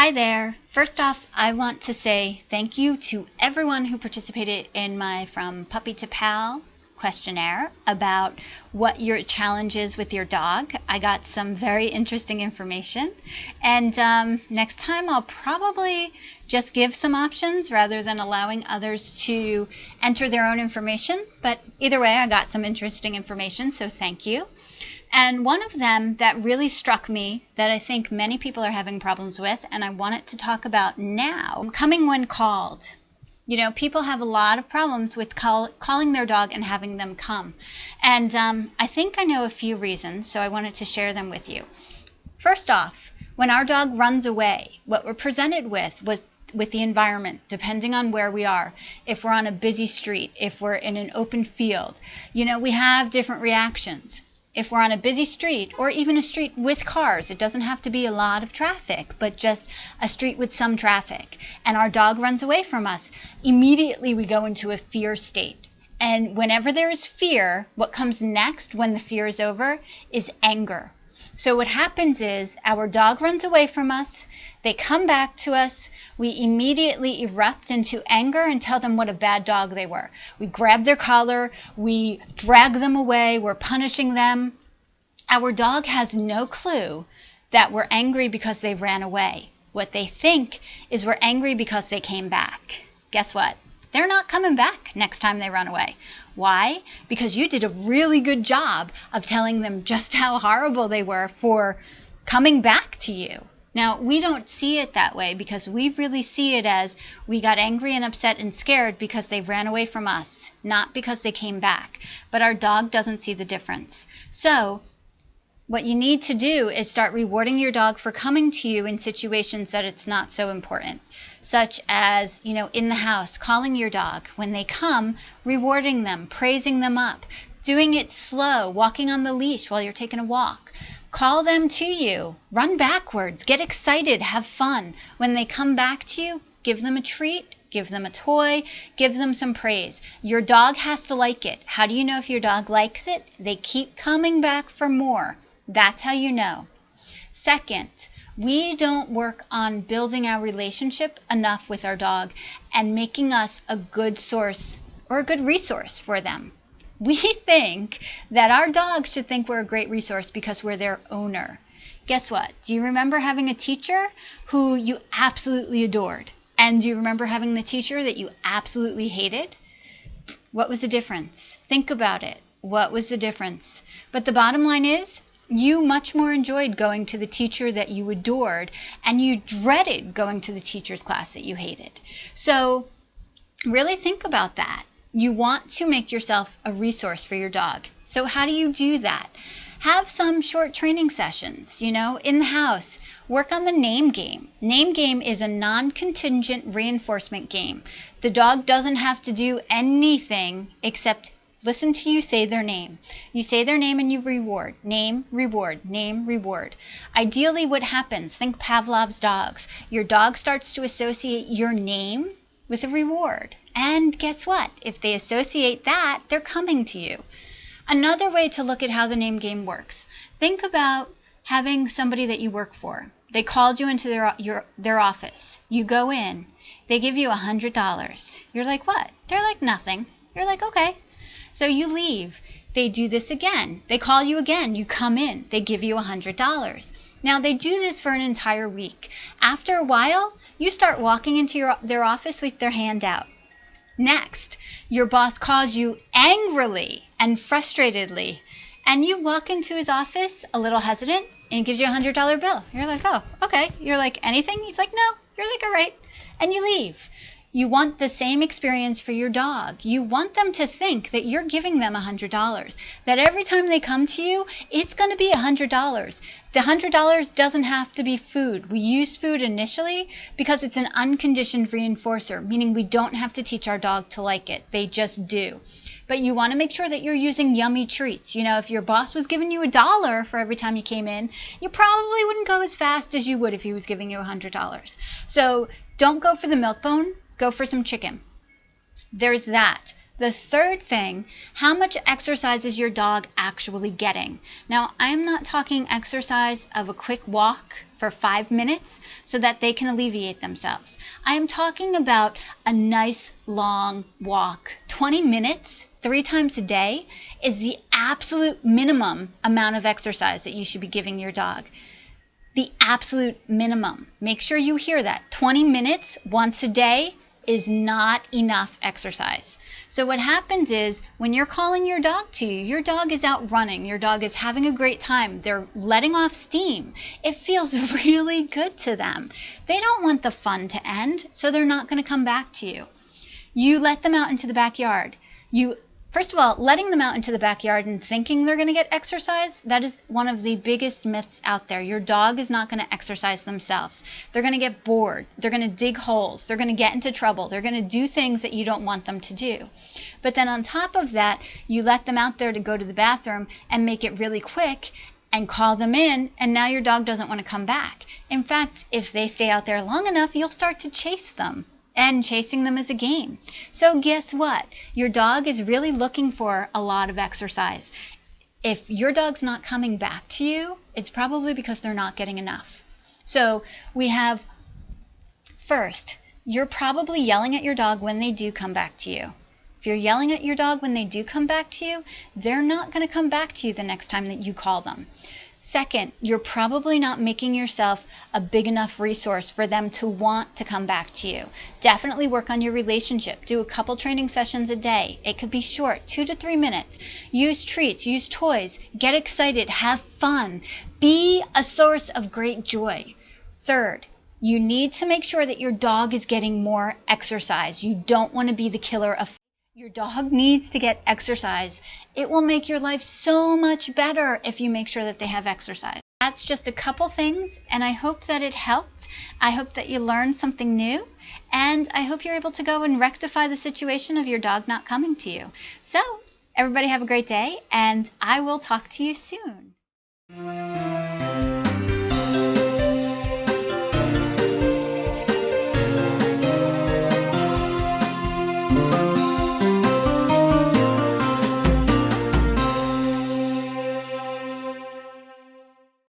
Hi there. First off, I want to say thank you to everyone who participated in my From Puppy to Pal questionnaire about what your challenge is with your dog. I got some very interesting information, and next time I'll probably just give some options rather than allowing others to enter their own information. But either way, I got some interesting information, so thank you. And one of them that really struck me that I think many people are having problems with, and I wanted to talk about now, coming when called. You know, people have a lot of problems with calling their dog and having them come. And I think I know a few reasons, so I wanted to share them with you. First off, when our dog runs away, what we're presented with the environment, depending on where we are. If we're on a busy street, if we're in an open field, you know, we have different reactions. If we're on a busy street or even a street with cars, it doesn't have to be a lot of traffic, but just a street with some traffic, and our dog runs away from us, immediately we go into a fear state. And whenever there is fear, what comes next when the fear is over is anger. So what happens is our dog runs away from us, they come back to us, we immediately erupt into anger and tell them what a bad dog they were. We grab their collar, we drag them away, we're punishing them. Our dog has no clue that we're angry because they ran away. What they think is we're angry because they came back. Guess what? They're not coming back next time they run away. Why? Because you did a really good job of telling them just how horrible they were for coming back to you. Now, we don't see it that way because we really see it as we got angry and upset and scared because they ran away from us, not because they came back. But our dog doesn't see the difference. So what you need to do is start rewarding your dog for coming to you in situations that it's not so important, such as, you know, in the house, calling your dog. When they come, rewarding them, praising them up, doing it slow, walking on the leash while you're taking a walk. Call them to you, run backwards, get excited, have fun. When they come back to you, give them a treat, give them a toy, give them some praise. Your dog has to like it. How do you know if your dog likes it? They keep coming back for more. That's how you know. Second, we don't work on building our relationship enough with our dog and making us a good source or a good resource for them. We think that our dog should think we're a great resource because we're their owner. Guess what? Do you remember having a teacher who you absolutely adored? And do you remember having the teacher that you absolutely hated? What was the difference? Think about it. What was the difference? But the bottom line is, you much more enjoyed going to the teacher that you adored, and you dreaded going to the teacher's class that you hated. So really think about that. You want to make yourself a resource for your dog. So how do you do that? Have some short training sessions, you know, in the house. Work on the name game. Name game is a non-contingent reinforcement game. The dog doesn't have to do anything except listen to you say their name. You say their name and you reward. Name, reward, name, reward. Ideally, what happens? Think Pavlov's dogs. Your dog starts to associate your name with a reward. And guess what? If they associate that, they're coming to you. Another way to look at how the name game works. Think about having somebody that you work for. They called you into their office. You go in. They give you $100. You're like, what? They're like, nothing. You're like, okay. So you leave. They do this again. They call you again. You come in. They give you $100. Now, they do this for an entire week. After a while, you start walking into their office with their hand out. Next, your boss calls you angrily and frustratedly, and you walk into his office a little hesitant, and he gives you $100 bill. You're like, oh, okay. You're like, anything? He's like, no. You're like, all right. And you leave. You want the same experience for your dog. You want them to think that you're giving them $100, that every time they come to you, it's going to be $100. The $100 doesn't have to be food. We use food initially because it's an unconditioned reinforcer, meaning we don't have to teach our dog to like it. They just do. But you want to make sure that you're using yummy treats. You know, if your boss was giving you $1 for every time you came in, you probably wouldn't go as fast as you would if he was giving you $100. So don't go for the milk bone. Go for some chicken. There's that. The third thing, how much exercise is your dog actually getting? Now, I'm not talking exercise of a quick walk for 5 minutes so that they can alleviate themselves. I am talking about a nice long walk. 20 minutes, 3 times a day is the absolute minimum amount of exercise that you should be giving your dog. The absolute minimum. Make sure you hear that. 20 minutes once a day is not enough exercise. So what happens is when you're calling your dog to you, your dog is out running, your dog is having a great time, they're letting off steam. It feels really good to them. They don't want the fun to end, so they're not going to come back to you. You let them out into the backyard. First of all, letting them out into the backyard and thinking they're going to get exercise, that is one of the biggest myths out there. Your dog is not going to exercise themselves. They're going to get bored. They're going to dig holes. They're going to get into trouble. They're going to do things that you don't want them to do. But then on top of that, you let them out there to go to the bathroom and make it really quick and call them in, and now your dog doesn't want to come back. In fact, if they stay out there long enough, you'll start to chase them. And chasing them is a game. So guess what? Your dog is really looking for a lot of exercise. If your dog's not coming back to you, it's probably because they're not getting enough. So we have, first, you're probably yelling at your dog when they do come back to you. If you're yelling at your dog when they do come back to you, they're not going to come back to you the next time that you call them. Second, you're probably not making yourself a big enough resource for them to want to come back to you. Definitely work on your relationship. Do a couple training sessions a day. It could be short, 2 to 3 minutes. Use treats, use toys, get excited, have fun. Be a source of great joy. Third, you need to make sure that your dog is getting more exercise. You don't want to be the killer of your dog needs to get exercise. It will make your life so much better if you make sure that they have exercise. That's just a couple things, and I hope that it helped. I hope that you learned something new, and I hope you're able to go and rectify the situation of your dog not coming to you. So, everybody have a great day, and I will talk to you soon.